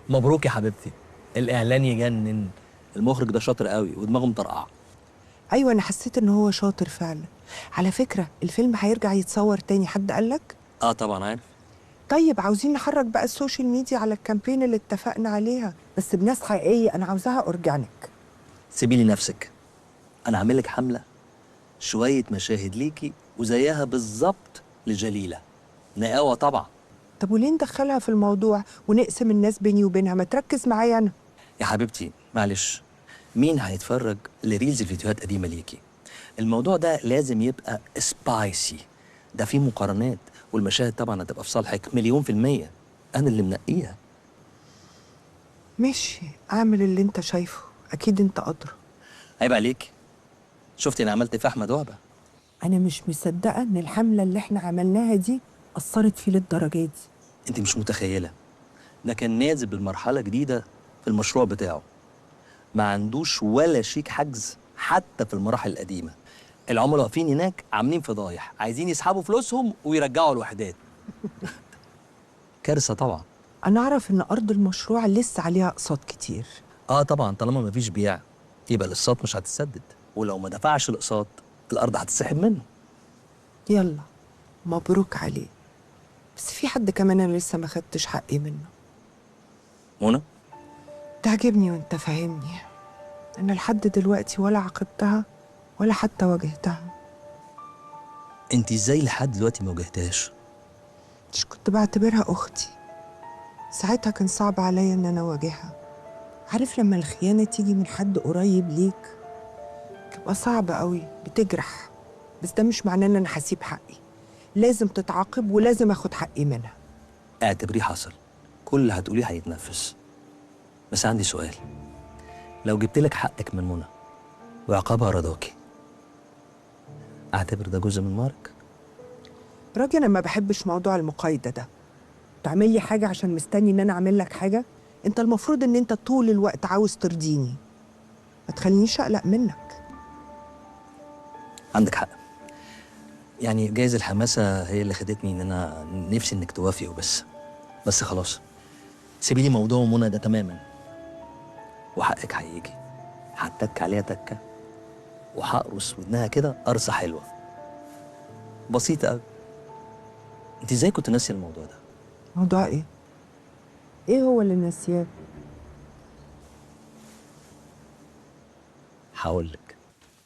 مبروك يا حبيبتي، الاعلان يجنن. المخرج ده شاطر قوي ودماغه مطرقعه. ايوه انا حسيت ان هو شاطر فعلا. على فكره الفيلم هيرجع يتصور تاني، حد قالك؟ اه طبعا عارف. طيب عاوزين نحرك بقى السوشيال ميديا على الكامبين اللي اتفقنا عليها، بس بناس حقيقيه، انا عاوزاها اورجانيك. سيبي لي نفسك، انا هعمل لك حمله، شويه مشاهد ليكي وزيها بالظبط لجليله. نقاوه طبعا. طب وليه ندخلها في الموضوع ونقسم الناس بيني وبينها؟ ما تركز معايا انا. يا حبيبتي معلش، مين هيتفرج لريلز فيديوهات قديمه ليكي؟ الموضوع ده لازم يبقى سبايسي، ده فيه مقارنات، والمشاهد طبعا هتبقى في صالحك مليون في المية. أنا اللي منقيها. ماشي، اعمل اللي انت شايفه، اكيد انت ادرى. عيب عليك، شفتي أنا عملت إيه في أحمد وهبة؟ انا مش مصدقه ان الحمله اللي احنا عملناها دي اثرت فيه للدرجه دي. أنت مش متخيلة، ده كان نازل بالمرحلة جديدة في المشروع بتاعه، ما عندوش ولا شيك حجز حتى في المراحل القديمة. العملاء واقفين هناك عاملين فضايح، عايزين يسحبوا فلوسهم ويرجعوا الوحدات. كارثة طبعا. انا اعرف ان ارض المشروع لسه عليها اقساط كتير. اه طبعا، طالما مفيش بيع يبقى الاقساط مش هتتسدد، ولو ما دفعش الاقساط الارض هتتسحب منه. يلا، مبروك عليه. بس في حد كمان انا لسه ما خدتش حقي منه. منى، تعجبني وانت فاهمني. انا لحد دلوقتي ولا عاقبتها ولا حتى واجهتها. انت ازاي لحد دلوقتي ما واجهتهاش؟ مش كنت بعتبرها اختي؟ ساعتها كان صعب عليا ان انا اواجهها. عارف لما الخيانه تيجي من حد قريب ليك تبقى صعبه قوي، بتجرح. بس ده مش معناه ان انا هسيب حقي. لازم تتعاقب ولازم اخد حقي منها. اعتبريه حصل، كل اللي هتقوليه هيتنفس. بس عندي سؤال، لو جبت لك حقك من منى وعقابها رضاكي، اعتبر ده جزء من مارك؟ راجل، انا ما بحبش موضوع المقايضه ده. تعمل لي حاجه عشان مستني ان انا اعمل لك حاجه؟ انت المفروض ان انت طول الوقت عاوز ترضيني، ما تخلينيش اقلق منك. عندك حق، يعني جايز الحماسه هي اللي خدتني ان انا نفسي انك توافقي وبس. بس خلاص، سيبي لي موضوع منى ده تماما، وحقك هيجي. هتك عليها تكه وهقرص ودنها كده قرصه حلوه بسيطه قوي. انت ازاي كنت ناسي الموضوع ده؟ موضوع ايه؟ ايه هو اللي ناسياه؟ هقول لك.